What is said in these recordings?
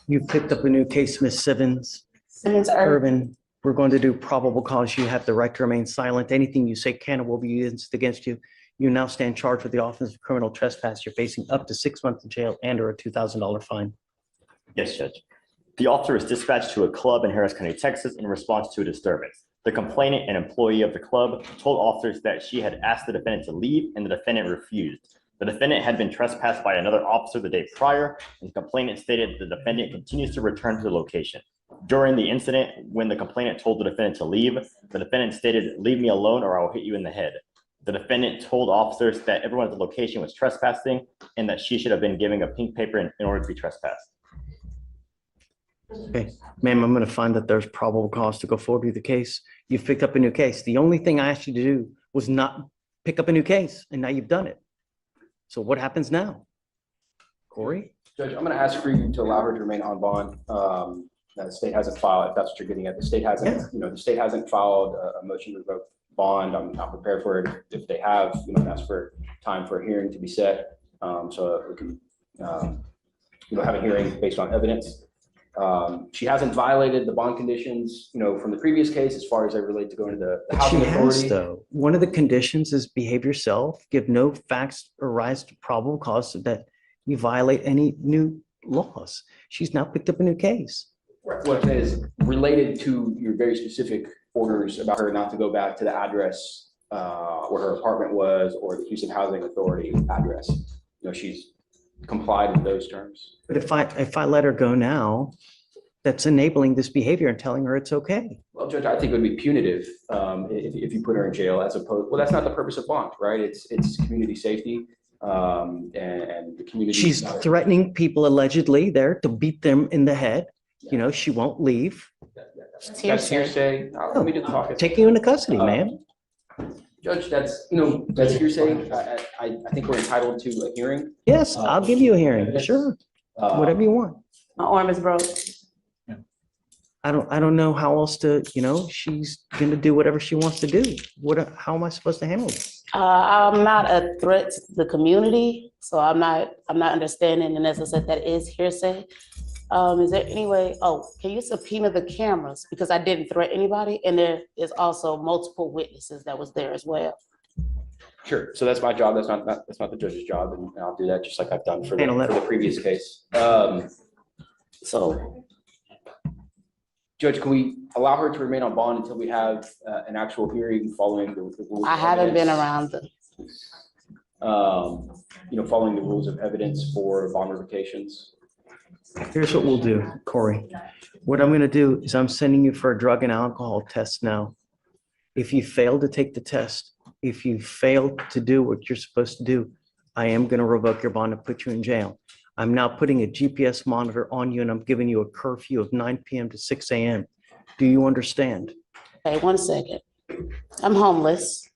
You picked up a new case, Miss Simmons. Simmons Irvin, we're going to do probable cause. You have the right to remain silent. Anything you say can or will be used against you. You now stand charged with the offense of criminal trespass. You're facing up to 6 months in jail and or a $2,000 fine. Yes, Judge. The officer was dispatched to a club in Harris County, Texas in response to a disturbance. The complainant, an employee of the club, told officers that she had asked the defendant to leave and the defendant refused. The defendant had been trespassed by another officer the day prior, and the complainant stated the defendant continues to return to the location. During the incident, when the complainant told the defendant to leave, the defendant stated, "Leave me alone or I will hit you in the head." The defendant told officers that everyone at the location was trespassing and that she should have been given a pink paper in order to be trespassed. Okay, ma'am, I'm going to find that there's probable cause to go forward with the case. You've picked up a new case. The only thing I asked you to do was not pick up a new case, and now you've done it. So what happens now? Corey? Judge, I'm going to ask for you to allow her to remain on bond. The state hasn't filed, if that's what you're getting at. The state hasn't, the state hasn't filed a motion to revoke bond. I'm not prepared for it. If they have, ask for time for a hearing to be set, so we can, have a hearing based on evidence. She hasn't violated the bond conditions, from the previous case as far as they relate to going to the housing authority. Has, though. One of the conditions is behave yourself, give no facts or rise to probable cause so that you violate any new laws. She's now picked up a new case. Right. What it is related to your very specific orders about her not to go back to the address where her apartment was or the Houston Housing Authority address. She's complied with those terms. But if I let her go now, that's enabling this behavior and telling her it's okay. Well, Judge, I think it would be punitive if you put her in jail as opposed. Well, that's not the purpose of bond, right? It's community safety and the community. She's threatening people allegedly there to beat them in the head. She won't leave. That's hearsay. Let me just talk. Taking you into custody, ma'am. Judge, that's hearsay. I think we're entitled to a hearing. Yes, I'll give you a hearing. Sure, whatever you want. My arm is broke. I don't know how else to. She's gonna do whatever she wants to do. How am I supposed to handle it? I'm not a threat to the community, so I'm not understanding. And as I said, that is hearsay. Is there any way? Oh, can you subpoena the cameras because I didn't threaten anybody, and there is also multiple witnesses that was there as well. Sure. So that's my job. That's not the judge's job, and I'll do that just like I've done for the previous case. So, Judge, can we allow her to remain on bond until we have an actual hearing following the rules? I haven't been around them. Following the rules of evidence for bond revocations. Here's what we'll do, Corey. What I'm going to do is I'm sending you for a drug and alcohol test now. If you fail to take the test, if you fail to do what you're supposed to do, I am going to revoke your bond and put you in jail. I'm now putting a GPS monitor on you and I'm giving you a curfew of 9 p.m. to 6 a.m. Do you understand? Okay, 1 second. I'm homeless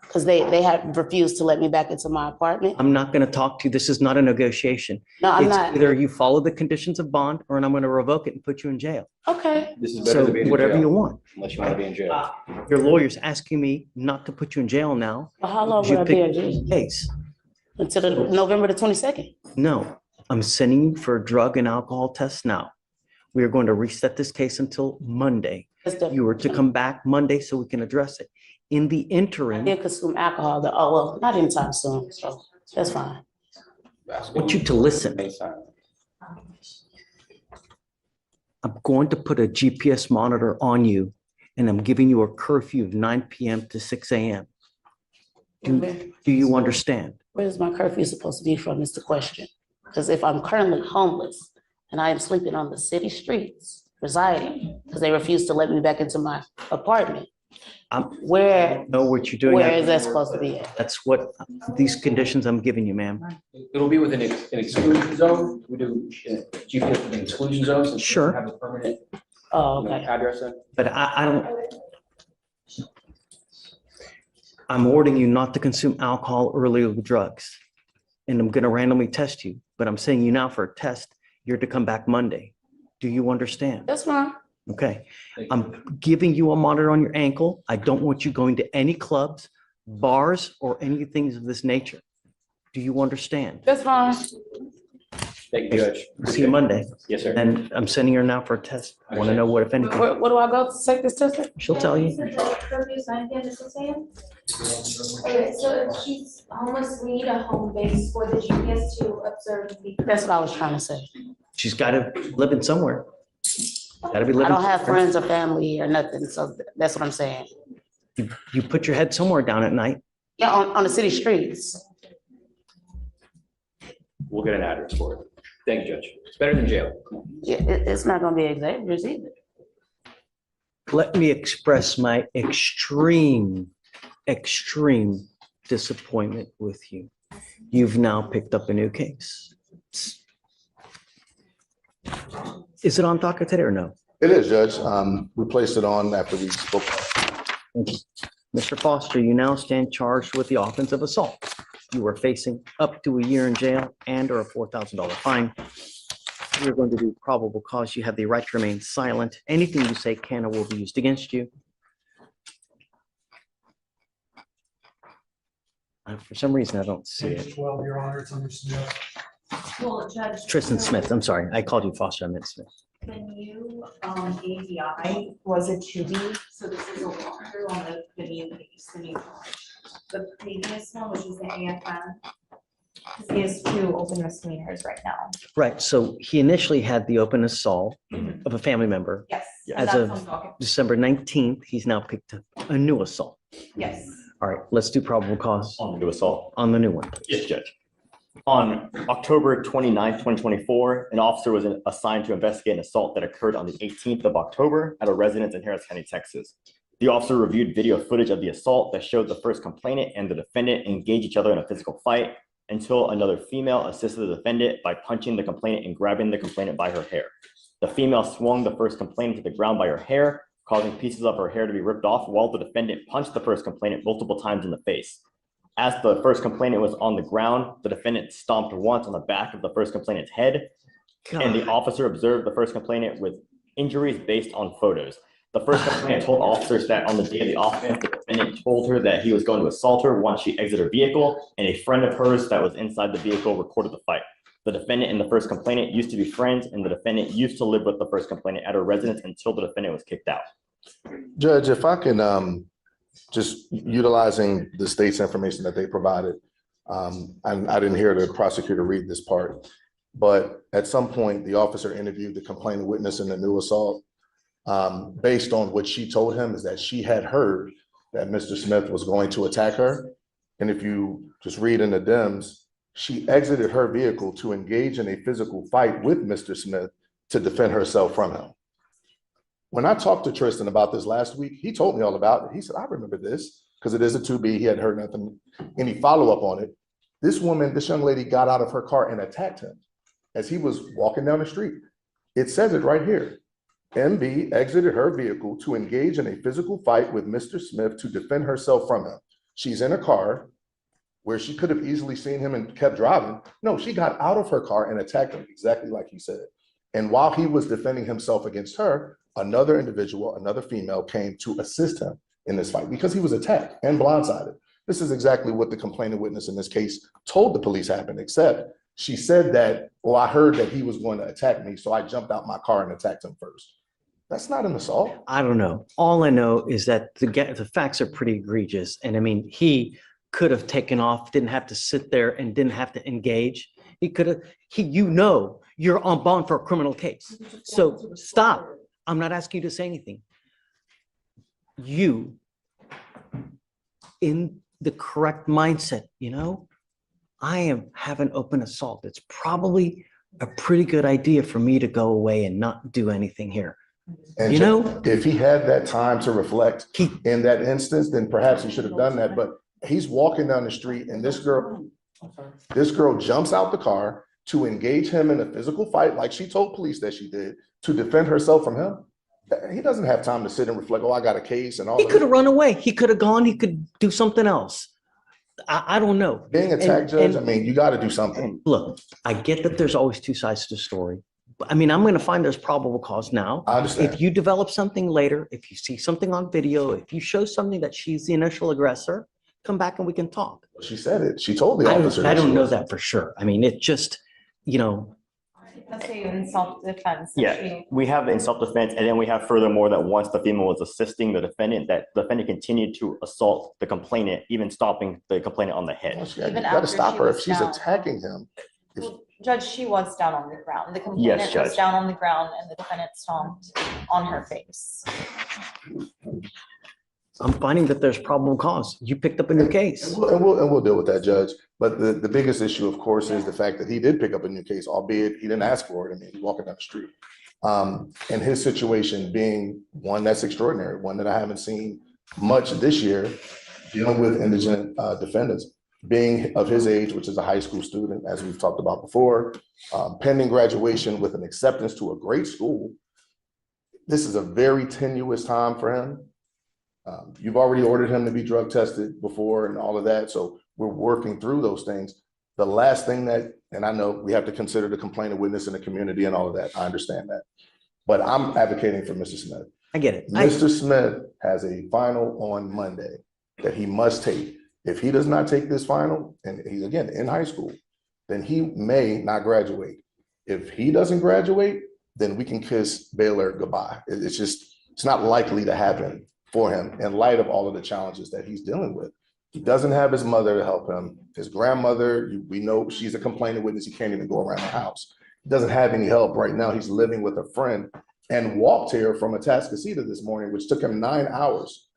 because they have refused to let me back into my apartment. I'm not going to talk to you. This is not a negotiation. No, I'm not. Either you follow the conditions of bond or I'm going to revoke it and put you in jail. Okay. This is better than being in whatever jail, you want. unless you want to be in jail. Your lawyer's asking me not to put you in jail now. Well, how long because you will I be in picked jail? the case. Until November the 22nd. No, I'm sending you for a drug and alcohol test now. We are going to reset this case until Monday. You were to come back Monday so we can address it. In the I interim, did consume alcohol. Well, not anytime soon, so that's fine. I want you to listen. I'm going to put a GPS monitor on you and I'm giving you a curfew of 9 p.m. to 6 a.m. Do you understand? Where is my curfew supposed to be from is the question. Because if I'm currently homeless and I am sleeping on the city streets, residing, because they refuse to let me back into my apartment, where know what you're doing. Where is that supposed to be at? That's what these conditions I'm giving you, ma'am. It'll be within an exclusion zone. We do GPS within exclusion zones. And Sure. Have a permanent Okay. address in. But I don't. I'm ordering you not to consume alcohol or illegal drugs. And I'm going to randomly test you. But I'm saying you now for a test, you're to come back Monday. Do you understand? That's fine. Okay. I'm giving you a monitor on your ankle. I don't want you going to any clubs, bars, or any things of this nature. Do you understand? That's fine. Thank you, Judge. See you Monday. Yes, sir. And I'm sending her now for a test. I want to know what, if anything, Where do I go to take this test? she'll tell you. Curfew's 9 p.m. to 6 a.m. Okay, so if she's homeless, we need a home base for the GPS to observe. That's what I was trying to say. She's got to live in somewhere. Got to be I living. don't have friends or family or nothing, so that's what I'm saying. You put your head somewhere down at night. Yeah, on the city streets. We'll get an address for it. Thank you, Judge. It's better than jail. Yeah, it's not gonna be exaggerated either. Let me express my extreme disappointment with you. You've now picked up a new case. Is it on docket today or no? It is, Judge. We placed it on after we spoke. Thank you. Mr. Foster, you now stand charged with the offense of assault. You are facing up to a year in jail and or a $4,000 fine. You're going to do probable cause. You have the right to remain silent. Anything you say can or will be used against you. For some reason, I don't see it. 12, Your Honor, it's under Smith. Well, Judge. Tristan Smith, I'm sorry. I called you Foster, I meant Smith. The new ADI was a 2B, so this is a walkthrough on the new case, the new charge. The previous one, which is the AFM, he has 2 open misdemeanors right now. Right, so he initially had the open assault of a family member. Yes. Yeah. and As that's of on docket. December 19th, he's now picked up a new assault. Yes. All right, let's do probable cause On the assault. on the new one, please. Yes, Judge. On October 29th, 2024, an officer was assigned to investigate an assault that occurred on the 18th of October at a residence in Harris County, Texas. The officer reviewed video footage of the assault that showed the first complainant and the defendant engage each other in a physical fight until another female assisted the defendant by punching the complainant and grabbing the complainant by her hair. The female swung the first complainant to the ground by her hair, causing pieces of her hair to be ripped off while the defendant punched the first complainant multiple times in the face. As the first complainant was on the ground, the defendant stomped once on the back of the first complainant's head, and the officer observed the first complainant with injuries based on photos. The first complainant told officers that on the day of the offense, the defendant told her that he was going to assault her once she exited her vehicle, and a friend of hers that was inside the vehicle recorded the fight. The defendant and the first complainant used to be friends, and the defendant used to live with the first complainant at her residence until the defendant was kicked out. Judge, if I can, just utilizing the state's information that they provided, and I didn't hear the prosecutor read this part, but at some point, the officer interviewed the complaining witness in the new assault. Based on what she told him is that she had heard that Mr. Smith was going to attack her. And if you just read in the DIMS, she exited her vehicle to engage in a physical fight with Mr. Smith to defend herself from him. When I talked to Tristan about this last week, he told me all about it. He said, I remember this because it is a 2B. He hadn't heard nothing, any follow-up on it. This woman, this young lady got out of her car and attacked him as he was walking down the street. It says it right here. MB exited her vehicle to engage in a physical fight with Mr. Smith to defend herself from him. She's in a car where she could have easily seen him and kept driving. No, she got out of her car and attacked him exactly like he said. And while he was defending himself against her, another individual, another female came to assist him in this fight because he was attacked and blindsided. This is exactly what the complaining witness in this case told the police happened, except she said that, well, I heard that he was going to attack me, so I jumped out my car and attacked him first. That's not an assault. I don't know. All I know is that the facts are pretty egregious. And I mean, he could have taken off, didn't have to sit there and didn't have to engage. He could have, you're on bond for a criminal case. So stop. I'm not asking you to say anything. You, in the correct mindset, I have an open assault. It's probably a pretty good idea for me to go away and not do anything here. And if he had that time to reflect in that instance, then perhaps he should have done that. But he's walking down the street and this girl jumps out the car to engage him in a physical fight, like she told police that she did, to defend herself from him. He doesn't have time to sit and reflect, oh, I got a case and all. He could have run away. He could have gone. He could do something else. I don't know. Being attacked, Judge, I mean, you got to do something. Look, I get that there's always two sides to the story. But I mean, I'm going to find there's probable cause now. I understand. If you develop something later, if you see something on video, if you show something that she's the initial aggressor, come back and we can talk. She said it. She told the officer. I don't know that for sure. I mean, it just, Let's say in self-defense. Yeah, we have in self-defense, and then we have furthermore that once the female was assisting the defendant, that the defendant continued to assault the complainant, even stopping the complainant on the head. You Even gotta after stop she her if was she's down. attacking him. If- Well, Judge, she was down on the ground. The Yes, complainant was Judge. down on the ground and the defendant stomped on her face. I'm finding that there's probable cause. You picked up a new case. And we'll deal with that, Judge. But the biggest issue, of course, is the fact that he did pick up a new case, albeit he didn't ask for it. I mean, he's walking down the street. And his situation being one that's extraordinary, one that I haven't seen much this year, dealing with indigent defendants, being of his age, which is a high school student, as we've talked about before, pending graduation with an acceptance to a great school. This is a very tenuous time for him. You've already ordered him to be drug tested before and all of that. So we're working through those things. The last thing that, and I know we have to consider the complainant witness in the community and all of that. I understand that. But I'm advocating for Mr. Smith. I get it. Mr. Smith has a final on Monday that he must take. If he does not take this final, and he's again in high school, then he may not graduate. If he doesn't graduate, then we can kiss Baylor goodbye. It's not likely to happen for him in light of all of the challenges that he's dealing with. He doesn't have his mother to help him. His grandmother, we know she's a complainant witness. He can't even go around the house. He doesn't have any help right now. He's living with a friend and walked here from Atascocita this morning, which took him 9 hours.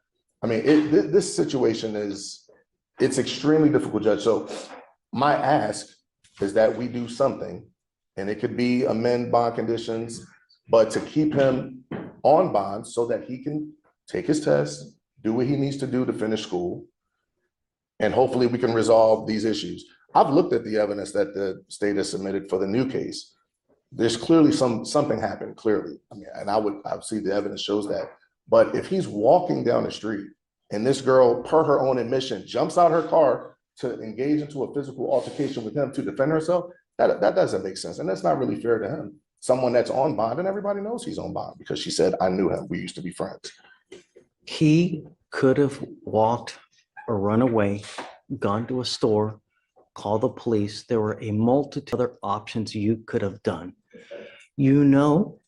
I mean, this situation it's extremely difficult, Judge. So my ask is that we do something, and it could be amend bond conditions, but to keep him on bond so that he can take his test, do what he needs to do to finish school, and hopefully we can resolve these issues. I've looked at the evidence that the state has submitted for the new case. There's clearly something happened, clearly. I mean, and I would see the evidence shows that. But if he's walking down the street and this girl, per her own admission, jumps out her car to engage into a physical altercation with him to defend herself, that doesn't make sense. And that's not really fair to him. Someone that's on bond, and everybody knows he's on bond because she said, I knew him. We used to be friends. He could have walked or run away, gone to a store, called the police. There were a multitude of other options you could have done. You know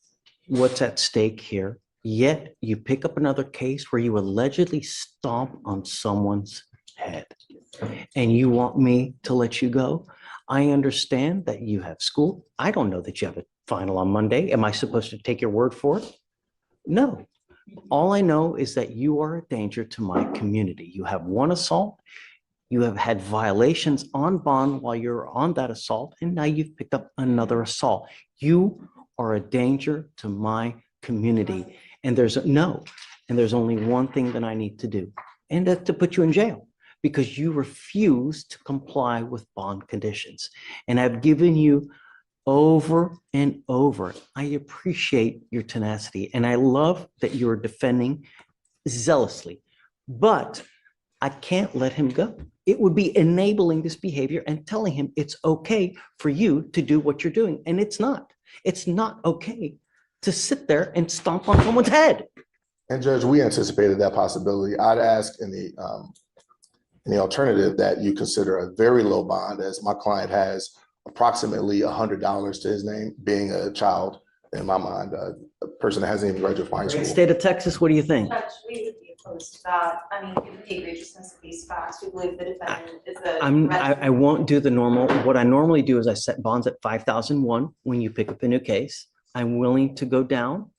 what's at stake here, yet you pick up another case where you allegedly stomp on someone's head. And you want me to let you go? I understand that you have school. I don't know that you have a final on Monday. Am I supposed to take your word for it? No. All I know is that you are a danger to my community. You have one assault. You have had violations on bond while you're on that assault, and now you've picked up another assault. You are a danger to my community. And there's only one thing that I need to do, and that's to put you in jail because you refuse to comply with bond conditions. And I've given you over and over. I appreciate your tenacity, and I love that you're defending zealously, but I can't let him go. It would be enabling this behavior and telling him it's okay for you to do what you're doing. And it's not. It's not okay to sit there and stomp on someone's head. And Judge, we anticipated that possibility. I'd ask in the alternative that you consider a very low bond, as my client has approximately $100 to his name, being a child, in my mind, a person that hasn't even graduated from high school. State of Texas, what do you think? Judge, we would be opposed to that. I mean, given the egregiousness of these facts, we believe the defendant is a. I won't do the normal. What I normally do is I set bonds at 5,001 when you pick up a new case. I'm willing to go down.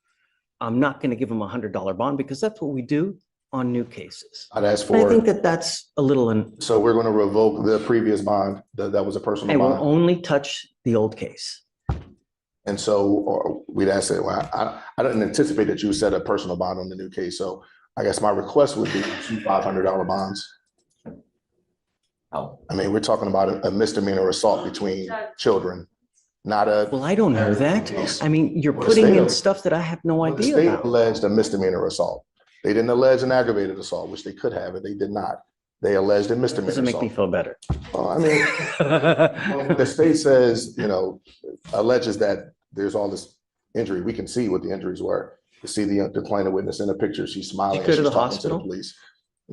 I'm not going to give them $100 bond because that's what we do on new cases. I'd ask And I think for, that that's a little, so we're going to revoke the previous bond, that was a personal I will bond. only touch the old case. And so we'd ask that, well, I didn't anticipate that you set a personal bond on the new case. So I guess my request would be 2 $500 bonds. Oh. I mean, we're talking about a misdemeanor assault between children, not a. Well, I don't know that. I mean, you're Well, putting the in state- stuff that I have no Well, the idea state about. alleged a misdemeanor assault. They didn't allege an aggravated assault, which they could have, and they did not. They alleged a misdemeanor Doesn't make me assault. feel better. Well, I mean, the state says, alleges that there's all this injury. We can see what the injuries were. You see the plaintiff witness in the picture. She's smiling. Did you go as to she's the talking hospital? police.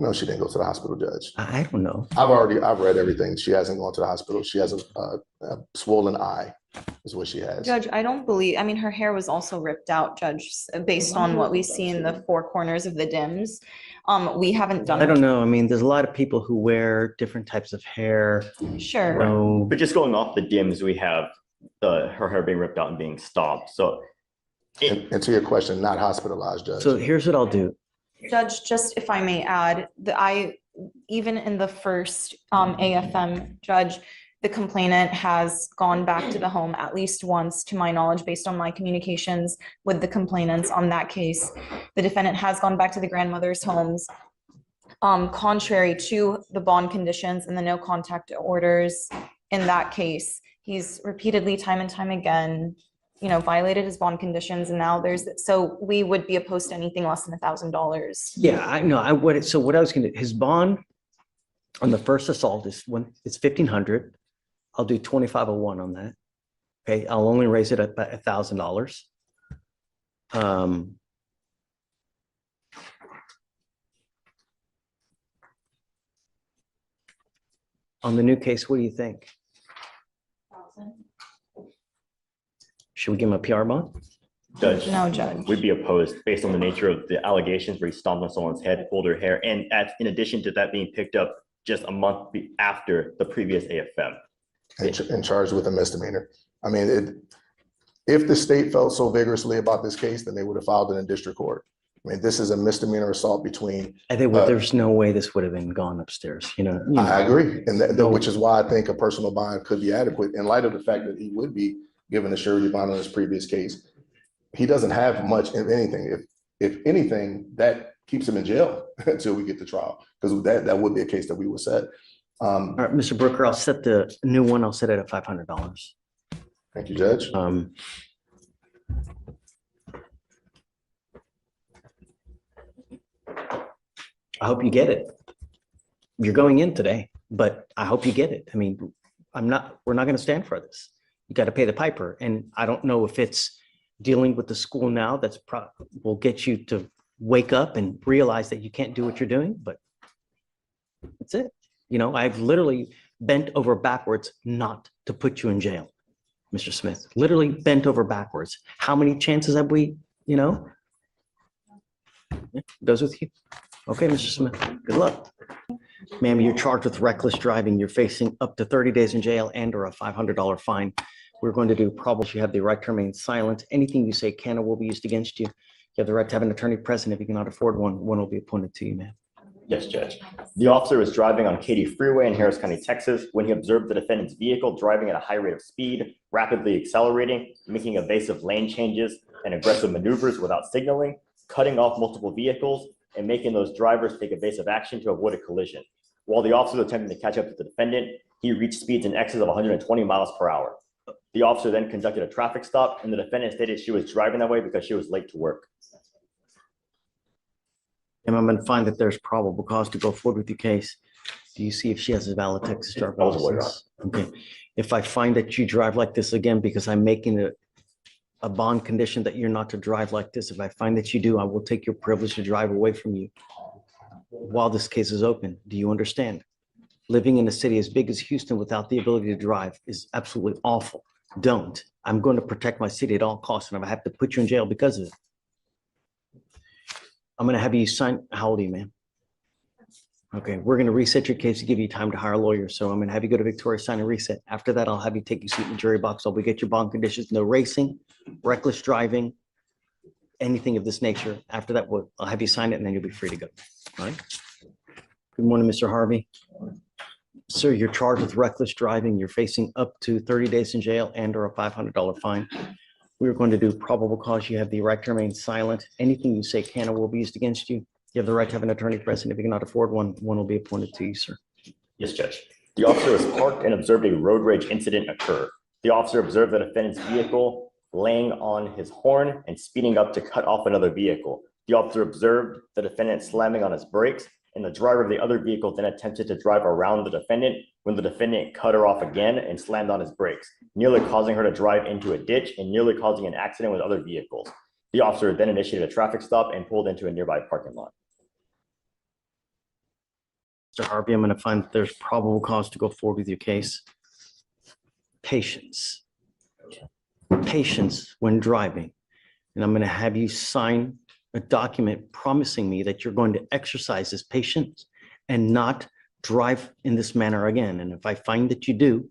No, she didn't go to the hospital, Judge. I don't know. I've read everything. She hasn't gone to the hospital. She has a swollen eye is what she has. Judge, I don't believe, I mean, her hair was also ripped out, Judge, based on what we see in the four corners of the dims. We haven't done. I don't know. I mean, there's a lot of people who wear different types of hair. Sure. So, But just going off the dims, we have her hair being ripped out and being stopped. So And to your question, not hospitalized, Judge. so here's what I'll do. Judge, just if I may add, even in the first AFM, Judge, the complainant has gone back to the home at least once, to my knowledge, based on my communications with the complainants on that case. The defendant has gone back to the grandmother's homes, contrary to the bond conditions and the no contact orders in that case. He's repeatedly, time and time again, violated his bond conditions, and now so we would be opposed to anything less than $1,000. Yeah, I know. So what I was going to, his bond on the first assault is it's $1,500. I'll do 2501 on that. Okay, I'll only raise it at $1,000. On the new case, what do you think? Should we give him a PR bond? Judge, No, Judge. we'd be opposed based on the nature of the allegations where he stomped on someone's head, pulled her hair, and in addition to that being picked up just a month after the previous AFM. And charged with a misdemeanor. I mean, if the state felt so vigorously about this case, then they would have filed it in district court. I mean, this is a misdemeanor assault between. I think there's no way this would have been gone upstairs, I agree. And which is why I think a personal bond could be adequate in light of the fact that he would be given a surety bond on his previous case. He doesn't have much of anything. If anything, that keeps him in jail until we get to trial, because that would be a case that we would set. All right, Mr. Brooker, I'll set the new one. I'll set it at $500. Thank you, Judge. I hope you get it. You're going in today, but I hope you get it. I mean, we're not going to stand for this. You got to pay the piper. And I don't know if it's dealing with the school now will get you to wake up and realize that you can't do what you're doing, but that's it. I've literally bent over backwards not to put you in jail, Mr. Smith, literally bent over backwards. How many chances have we, goes with you. Okay, Mr. Smith, good luck. Ma'am, you're charged with reckless driving. You're facing up to 30 days in jail and or a $500 fine. We're going to do probably, you have the right to remain silent. Anything you say can or will be used against you. You have the right to have an attorney present. If you cannot afford one will be appointed to you, ma'am. Yes, Judge. The officer was driving on Katy Freeway in Harris County, Texas, when he observed the defendant's vehicle driving at a high rate of speed, rapidly accelerating, making evasive lane changes and aggressive maneuvers without signaling, cutting off multiple vehicles, and making those drivers take evasive action to avoid a collision. While the officer was attempting to catch up with the defendant, he reached speeds in excess of 120 miles per hour. The officer then conducted a traffic stop, and the defendant stated she was driving that way because she was late to work. And I'm going to find that there's probable cause to go forward with your case. Do you see if she has a valid Texas driver's license? Okay. If I find that you drive like this again, because I'm making a bond condition that you're not to drive like this, if I find that you do, I will take your privilege to drive away from you while this case is open. Do you understand? Living in a city as big as Houston without the ability to drive is absolutely awful. Don't. I'm going to protect my city at all costs, and if I have to put you in jail because of it. I'm going to have you sign. How old are you, ma'am? Okay, we're going to reset your case to give you time to hire a lawyer. So I'm going to have you go to Victoria, sign and reset. After that, I'll have you take your seat in the jury box. I'll get your bond conditions, no racing, reckless driving, anything of this nature. After that, I'll have you sign it, and then you'll be free to go. All right. Good morning, Mr. Harvey. Sir, you're charged with reckless driving. You're facing up to 30 days in jail and or a $500 fine. We're going to do probable cause. You have the right to remain silent. Anything you say can or will be used against you. You have the right to have an attorney present. If you cannot afford one will be appointed to you, sir. Yes, Judge. The officer was parked and observed a road rage incident occur. The officer observed the defendant's vehicle laying on his horn and speeding up to cut off another vehicle. The officer observed the defendant slamming on his brakes, and the driver of the other vehicle then attempted to drive around the defendant when the defendant cut her off again and slammed on his brakes, nearly causing her to drive into a ditch and nearly causing an accident with other vehicles. The officer then initiated a traffic stop and pulled into a nearby parking lot. Mr. Harvey, I'm going to find that there's probable cause to go forward with your case. Patience. Patience when driving. And I'm going to have you sign a document promising me that you're going to exercise this patience and not drive in this manner again. And if I find that you do,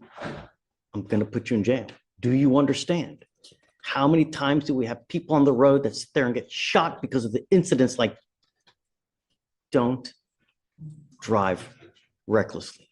I'm going to put you in jail. Do you understand? How many times do we have people on the road that sit there and get shot because of the incidents like, don't drive recklessly.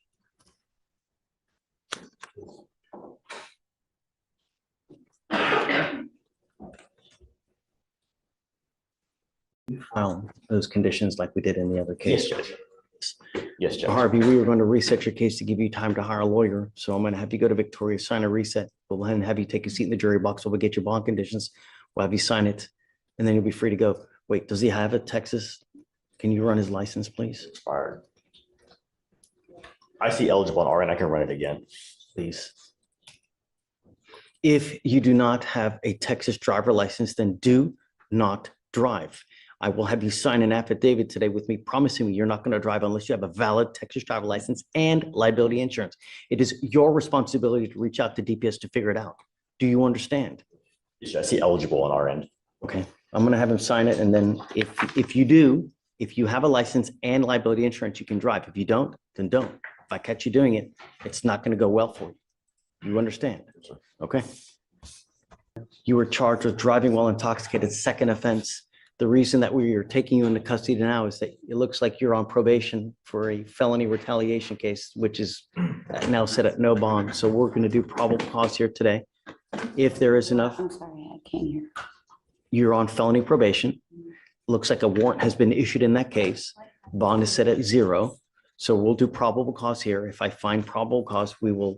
Those conditions like we did in the other case. Yes, Judge. Yes, Judge. Harvey, we were going to reset your case to give you time to hire a lawyer. So I'm going to have you go to Victoria, sign a reset. We'll then have you take a seat in the jury box. We'll get your bond conditions. We'll have you sign it, and then you'll be free to go. Wait, does he have a Texas? Can you run his license, please? Expired. I see eligible on RN. I can run it again. Please. If you do not have a Texas driver license, then do not drive. I will have you sign an affidavit today with me promising me you're not going to drive unless you have a valid Texas driver license and liability insurance. It is your responsibility to reach out to DPS to figure it out. Do you understand? Yes, Judge. I see eligible on our end. Okay, I'm going to have him sign it. And then if you do, if you have a license and liability insurance, you can drive. If you don't, then don't. If I catch you doing it, it's not going to go well for you. You understand? Okay. You were charged with driving while intoxicated, second offense. The reason that we are taking you into custody now is that it looks like you're on probation for a felony retaliation case, which is now set at no bond. So we're going to do probable cause here today. If there is enough, I'm sorry, I can't hear. you're on felony probation. Looks like a warrant has been issued in that case. Bond is set at 0. So we'll do probable cause here. If I find probable cause, well,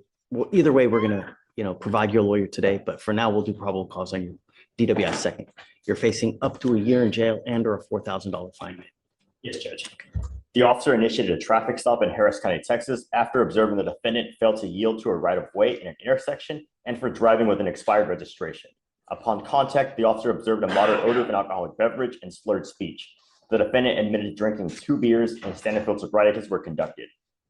either way, we're going to, provide your lawyer today. But for now, we'll do probable cause on your DWI second. You're facing up to a year in jail and or a $4,000 fine. Yes, Judge. The officer initiated a traffic stop in Harris County, Texas, after observing the defendant failed to yield to a right-of-way in an intersection and for driving with an expired registration. Upon contact, the officer observed a moderate odor of an alcoholic beverage and slurred speech. The defendant admitted drinking 2 beers and standard field sobrieties were conducted.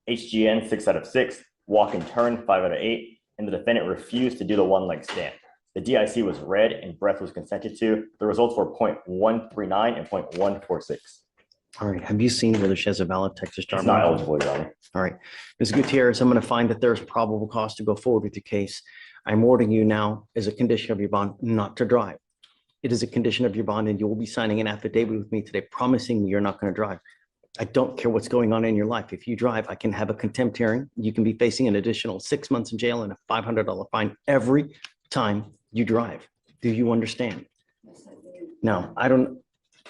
HGN 6 out of 6, walk and turn 5 out of 8, and the defendant refused to do the one-leg stand. The DIC was read and breath was consented to. The results were 0.139 and 0.146. All right. Have you seen whether she has a valid Texas driver? It's not eligible, Your Honor. All right. Ms. Gutierrez, I'm going to find that there's probable cause to go forward with your case. I'm ordering you now as a condition of your bond not to drive. It is a condition of your bond, and you will be signing an affidavit with me today promising me you're not going to drive. I don't care what's going on in your life. If you drive, I can have a contempt hearing. You can be facing an additional 6 months in jail and a $500 fine every time you drive. Do you understand? Now, I don't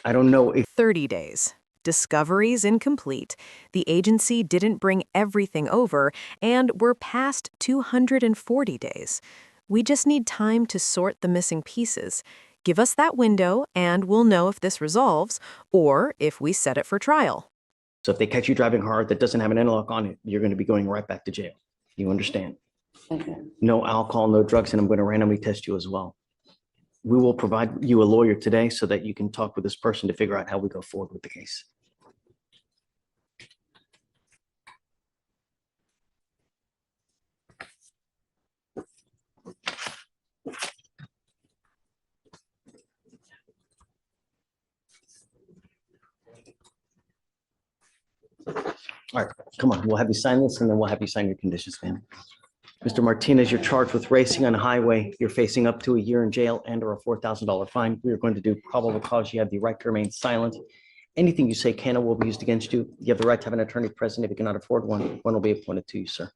know if 30 days. Discoveries incomplete. The agency didn't bring everything over, and we're past 240 days. We just need time to sort the missing pieces. Give us that window, and we'll know if this resolves or if we set it for trial. So if they catch you driving hard that doesn't have an interlock on it, you're going to be going right back to jail. You understand? Okay. No alcohol, no drugs, and I'm going to randomly test you as well. We will provide you a lawyer today so that you can talk with this person to figure out how we go forward with the case. All right, come on, we'll have you sign this and then we'll have you sign your conditions, man. Mr. Martinez, you're charged with racing on a highway. You're facing up to a year in jail and or a $4,000 fine. We are going to do probable cause. You have the right to remain silent. Anything you say can or will be used against you. You have the right to have an attorney present. If you cannot afford one, one will be appointed to you, sir.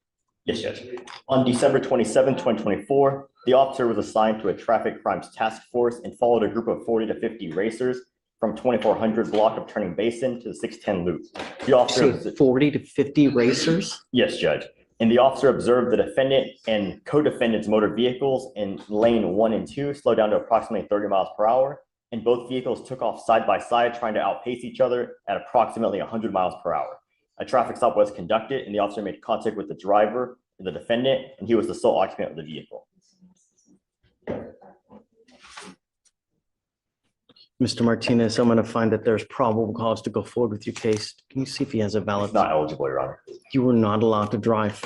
Yes, Judge. On December 27, 2024, the officer was assigned to a traffic crimes task force and followed a group of 40 to 50 racers from 2400 block of Turning Basin to the 610 loop. The officer Say 40 to 50 racers? Yes, Judge. And the officer observed the defendant and co-defendant's motor vehicles in lane 1 and 2 slow down to approximately 30 miles per hour. And both vehicles took off side by side, trying to outpace each other at approximately 100 miles per hour. A traffic stop was conducted and the officer made contact with the driver, the defendant, and he was the sole occupant of the vehicle. Mr. Martinez, I'm going to find that there's probable cause to go forward with your case. Can you see if he has a valid? He's not eligible, Your Honor. You are not allowed to drive.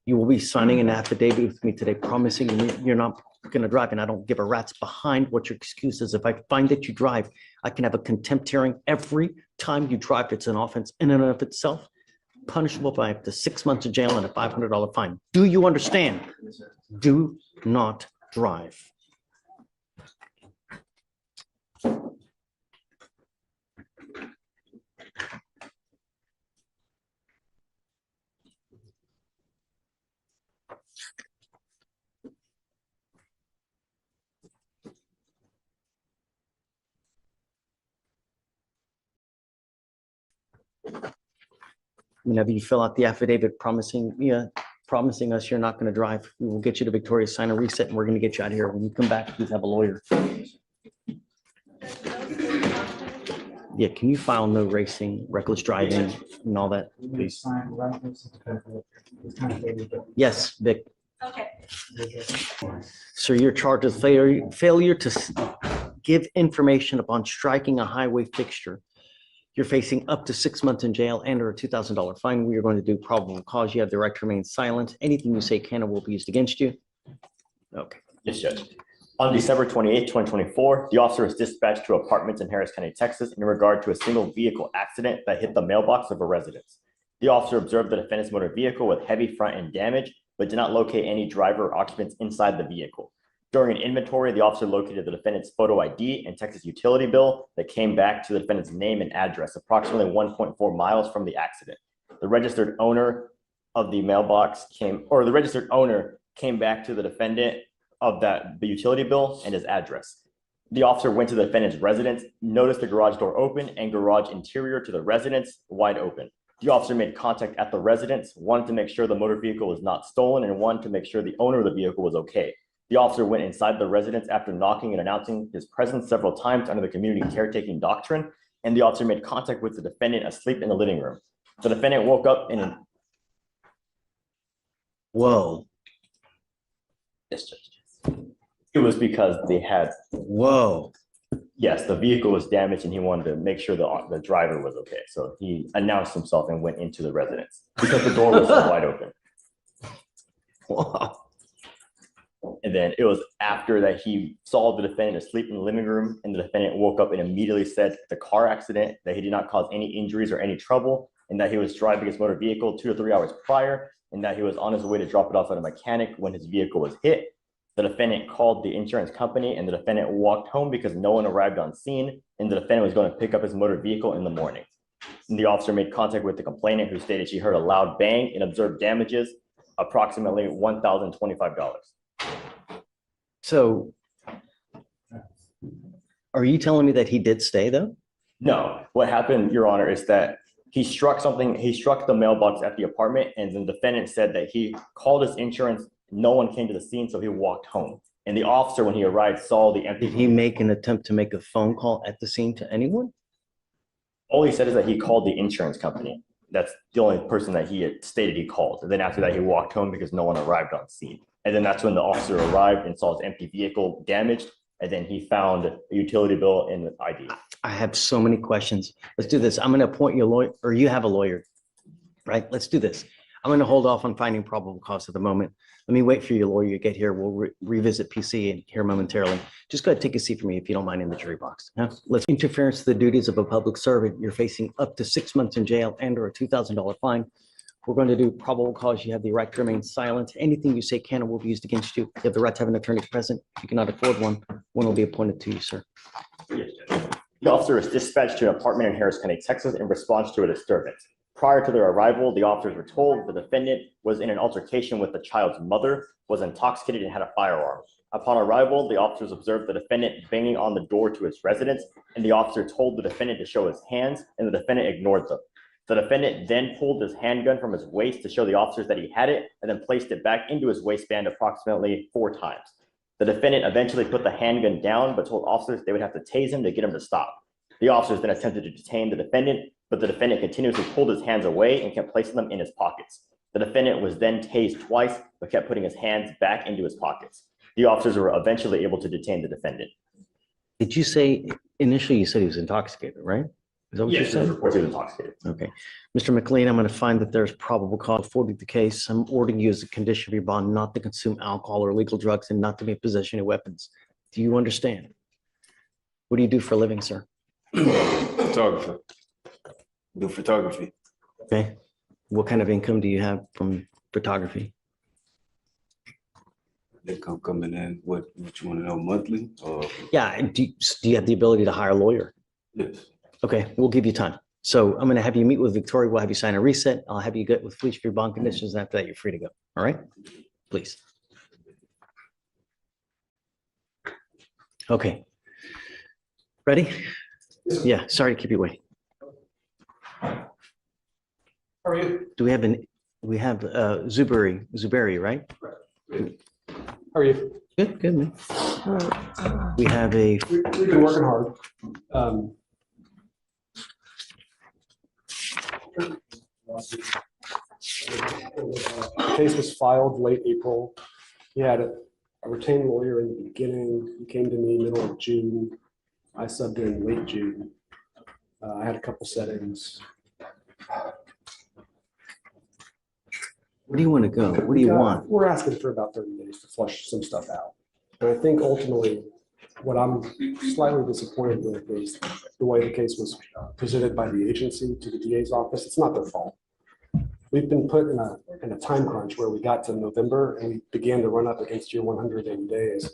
You will be signing an affidavit with me today promising you're not going to drive, and I don't give a rat's behind what your excuse is. If I find that you drive, I can have a contempt hearing every time you drive. It's an offense in and of itself, punishable by up to 6 months of jail and a $500 fine. Do you understand? Do not drive. Whenever you fill out the affidavit promising us you're not going to drive, we will get you to Victoria, sign a reset, and we're going to get you out of here. When you come back, please have a lawyer. Yeah, can you file no racing, reckless driving, and all that, please? Yes, Vic. Okay. So you're charged with failure to give information upon striking a highway fixture. You're facing up to 6 months in jail and or a $2,000 fine. We are going to do probable cause. You have the right to remain silent. Anything you say can or will be used against you. Okay. Yes, Judge. On December 28, 2024, the officer was dispatched to apartments in Harris County, Texas, in regard to a single vehicle accident that hit the mailbox of a residence. The officer observed the defendant's motor vehicle with heavy front end damage, but did not locate any driver or occupants inside the vehicle. During an inventory, the officer located the defendant's photo ID and Texas utility bill that came back to the defendant's name and address, approximately 1.4 miles from the accident. The registered owner of the mailbox came back to the defendant of the utility bill and his address. The officer went to the defendant's residence, noticed the garage door open and garage interior to the residence wide open. The officer made contact at the residence, wanted to make sure the motor vehicle was not stolen and wanted to make sure the owner of the vehicle was okay. The officer went inside the residence after knocking and announcing his presence several times under the community caretaking doctrine, and the officer made contact with the defendant asleep in the living room. The defendant woke up in an... Whoa. Yes, Judge. It was because they had... Whoa. Yes, the vehicle was damaged and he wanted to make sure the driver was okay. So he announced himself and went into the residence because the door was wide open. Wow. And then it was after that he saw the defendant asleep in the living room, and the defendant woke up and immediately said the car accident, that he did not cause any injuries or any trouble, and that he was driving his motor vehicle 2 to 3 hours prior, and that he was on his way to drop it off at a mechanic when his vehicle was hit. The defendant called the insurance company, and the defendant walked home because no one arrived on scene, and the defendant was going to pick up his motor vehicle in the morning. And the officer made contact with the complainant, who stated she heard a loud bang and observed damages, approximately $1,025. So are you telling me that he did stay though? No, what happened, Your Honor, is that he struck the mailbox at the apartment, and the defendant said that he called his insurance. No one came to the scene, so he walked home. And the officer, when he arrived, saw the empty. Did he make an attempt to make a phone call at the scene to anyone? All he said is that he called the insurance company. That's the only person that he had stated he called. And then after that, he walked home because no one arrived on scene. And then that's when the officer arrived and saw his empty vehicle damaged. And then he found a utility bill and the ID. I have so many questions. Let's do this. I'm going to appoint you a lawyer, or you have a lawyer, right? Let's do this. I'm going to hold off on finding probable cause at the moment. Let me wait for your lawyer to get here. We'll revisit PC and here momentarily. Just go ahead, take a seat for me if you don't mind in the jury box. Let's interference to the duties of a public servant. You're facing up to 6 months in jail and or a $2,000 fine. We're going to do probable cause. You have the right to remain silent. Anything you say can or will be used against you. You have the right to have an attorney present. If you cannot afford one will be appointed to you, sir. Yes, Judge. The officer was dispatched to an apartment in Harris County, Texas, in response to a disturbance. Prior to their arrival, the officers were told the defendant was in an altercation with the child's mother, was intoxicated, and had a firearm. Upon arrival, the officers observed the defendant banging on the door to his residence, and the officer told the defendant to show his hands, and the defendant ignored them. The defendant then pulled his handgun from his waist to show the officers that he had it, and then placed it back into his waistband approximately 4 times. The defendant eventually put the handgun down, but told officers they would have to tase him to get him to stop. The officers then attempted to detain the defendant, but the defendant continuously pulled his hands away and kept placing them in his pockets. The defendant was then tased twice, but kept putting his hands back into his pockets. The officers were eventually able to detain the defendant. Did you say initially you said he was intoxicated, right? Is that what you Yes, there's said? reports he was intoxicated. Okay. Mr. McLean, I'm going to find that there's probable cause for the case. I'm ordering you as a condition of your bond not to consume alcohol or illegal drugs and not to be in possession of weapons. Do you understand? What do you do for a living, sir? Photographer. Do photography. Okay. What kind of income do you have from photography? Income coming in. What you want to know, monthly? Yeah. Do you have the ability to hire a lawyer? Yes. Okay, we'll give you time. So I'm going to have you meet with Victoria. We'll have you sign a reset. I'll have you get with Fleischer for your bond conditions. And after that, you're free to go. All right? Please. Okay. Ready? Yeah, sorry to keep you waiting. How are you? Do we have Zuberi, right? How are you? Good, good, man. We have a, We've been working hard. The case was filed late April. He had a retained lawyer in the beginning. He came to me middle of June. I subbed in late June. I had a couple settings. where do you want to go? What do you want? We're asking for about 30 days to flush some stuff out. And I think ultimately, what I'm slightly disappointed with is the way the case was presented by the agency to the DA's office. It's not their fault. We've been put in a time crunch where we got to November and we began to run up against your 180 days.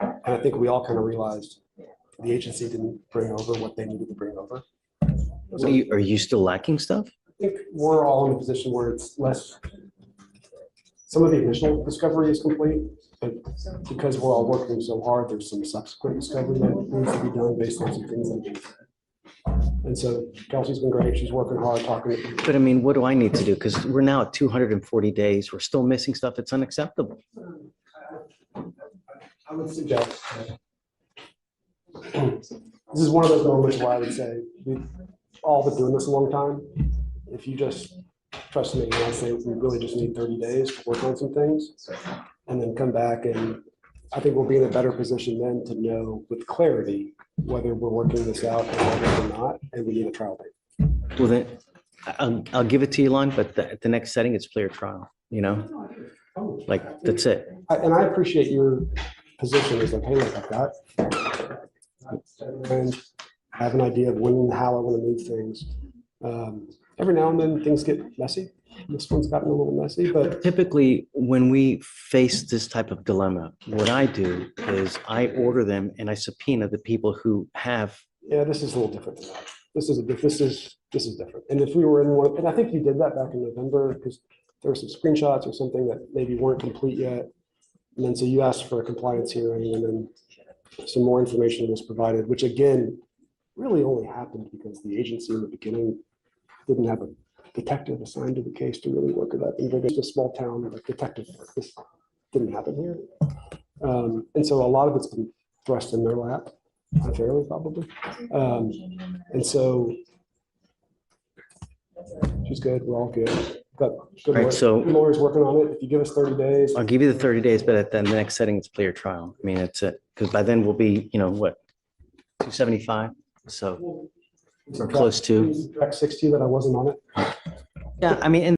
And I think we all kind of realized the agency didn't bring over what they needed to bring over. So are you still lacking stuff? I think we're all in a position where it's less, some of the initial discovery is complete, but because we're all working so hard, there's some subsequent discovery that needs to be done based on some things that have been said. And so Kelsey's been great. She's working hard, talking to people. But I mean, what do I need to do? Because we're now at 240 days. We're still missing stuff. It's unacceptable. I would suggest, this is one of those moments where I would say, we've all been doing this a long time. If you just trust me, and I say we really just need 30 days to work on some things and then come back, and I think we'll be in a better position then to know with clarity whether we're working this out or whether we're not, and we need a trial date. Well, then I'll give it to you, Lon, but the next setting, it's player trial, you know? Like, that's it. And I appreciate your position is like, hey, look, I've got and I have an idea of when and how I want to move things. Every now and then things get messy. This one's gotten a little messy, but Typically, when we face this type of dilemma, what I do is I order them and I subpoena the people who have. yeah, this is a little different than that. This is different. And if we were in one, and I think you did that back in November because there were some screenshots or something that maybe weren't complete yet. And then so you asked for a compliance hearing, and then some more information was provided, which again, really only happened because the agency in the beginning didn't have a detective assigned to the case to really work it up. And it's a small town, like detective work. This didn't happen here. And so a lot of it's been thrust in their lap, unfairly probably. And so she's good, we're all good. Got good Right, so- lawyers working on it. If you give us 30 days. I'll give you the 30 days, but at the next setting, it's player trial. I mean, it's it, because by then we'll be, you know, what, 275? So we're close to. Track 60 that I wasn't on it. Yeah, I mean, and